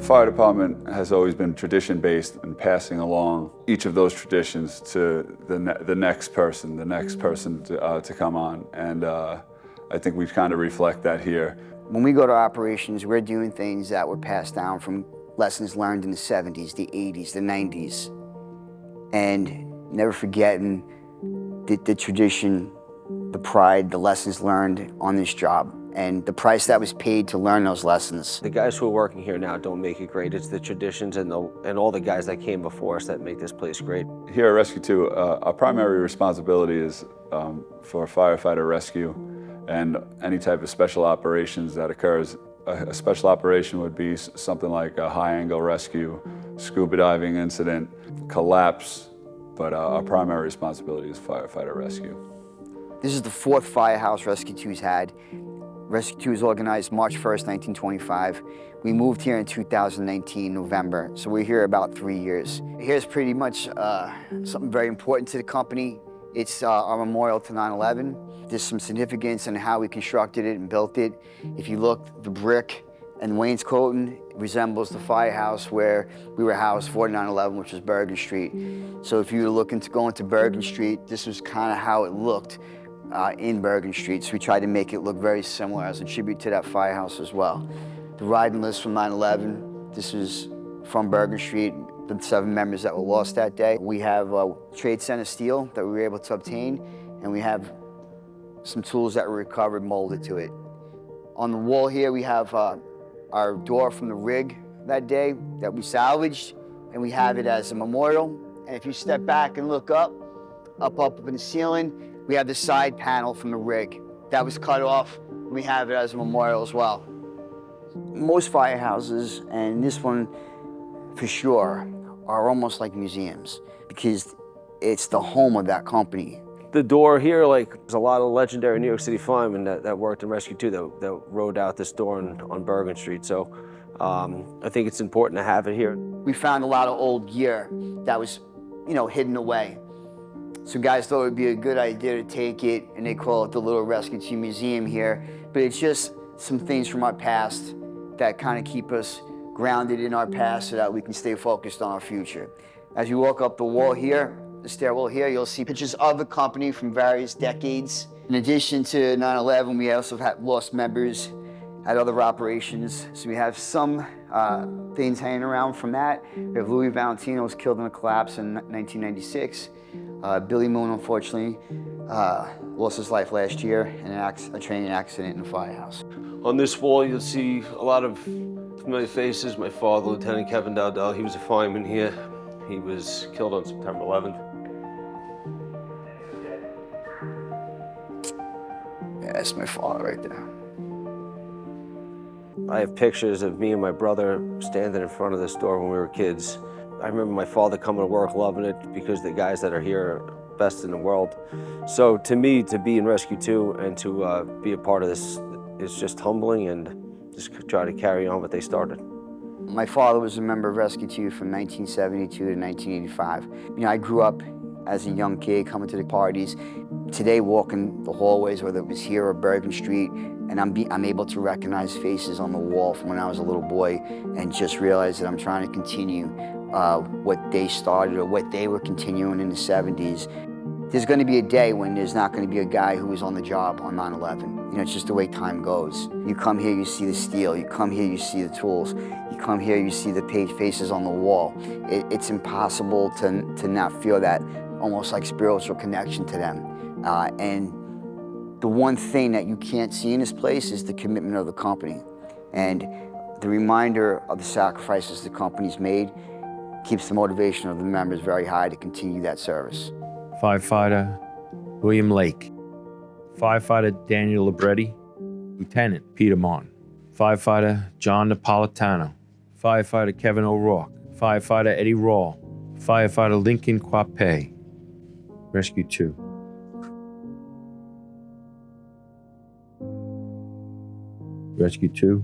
fire department has always been tradition-based and passing along each of those traditions to the next person to come on. And I think we kind of reflect that here. When we go to operations, we're doing things that were passed down from lessons learned in the 70s, the 80s, the 90s. And never forgetting the tradition, the pride, the lessons learned on this job, and the price that was paid to learn those lessons. The guys who are working here now don't make it great. It's the traditions and all the guys that came before us that make this place great. Here at Rescue 2, our primary responsibility is for firefighter rescue and any type of special operations that occurs. A special operation would be something like a high-angle rescue, scuba diving incident, collapse, but our primary responsibility is firefighter rescue. This is the fourth firehouse Rescue 2's had. Rescue 2 was organized March 1st, 1925. We moved here in 2019, November, so we're here about 3 years. Here's pretty much something very important to the company. It's our memorial to 9/11. There's some significance in how we constructed it and built it. If you look, the brick and wainscoting resembles the firehouse where we were housed for 9/11, which was Bergen Street. So if you were looking to go into Bergen Street, this was kind of how it looked in Bergen Street. So we tried to make it look very similar as a tribute to that firehouse as well. The riding list from 9/11, this is from Bergen Street, the 7 members that were lost that day. We have Trade Center steel that we were able to obtain, and we have some tools that were recovered molded to it. On the wall here, we have our door from the rig that day that we salvaged, and we have it as a memorial. And if you step back and look up in the ceiling, we have the side panel from the rig that was cut off. We have it as a memorial as well. Most firehouses, and this one for sure, are almost like museums because it's the home of that company. The door here, like, there's a lot of legendary New York City firemen that worked in Rescue 2 that rode out this door on Bergen Street. So I think it's important to have it here. We found a lot of old gear that was, hidden away. So guys thought it would be a good idea to take it, and they call it the Little Rescue 2 Museum here. But it's just some things from our past that kind of keep us grounded in our past so that we can stay focused on our future. As you walk up the wall here, the stairwell here, you'll see pictures of the company from various decades. In addition to 9/11, we also have lost members at other operations. So we have some things hanging around from that. We have Louis Valentino was killed in a collapse in 1996. Billy Moon, unfortunately, lost his life last year in a training accident in a firehouse. On this wall, you'll see a lot of familiar faces. My father, Lieutenant Kevin Dowdell, he was a fireman here. He was killed on September 11th. Yeah, that's my father right there. I have pictures of me and my brother standing in front of this door when we were kids. I remember my father coming to work loving it because the guys that are here are best in the world. So to me, to be in Rescue 2 and to be a part of this is just humbling, and just try to carry on what they started. My father was a member of Rescue 2 from 1972 to 1985. I grew up as a young kid coming to the parties. Today, walking the hallways, whether it was here or Bergen Street, and I'm able to recognize faces on the wall from when I was a little boy and just realize that I'm trying to continue what they started or what they were continuing in the 70s. There's going to be a day when there's not going to be a guy who was on the job on 9/11. It's just the way time goes. You come here, you see the steel. You come here, you see the tools. You come here, you see the faces on the wall. It's impossible to not feel that almost like spiritual connection to them. And the one thing that you can't see in this place is the commitment of the company. And the reminder of the sacrifices the company's made keeps the motivation of the members very high to continue that service. Firefighter William Lake, Firefighter Daniel Libretti, Lieutenant Peter Martin, Firefighter John Napolitano, Firefighter Kevin O'Rourke, Firefighter Eddie Rawl, Firefighter Lincoln Quape, Rescue 2. Rescue 2.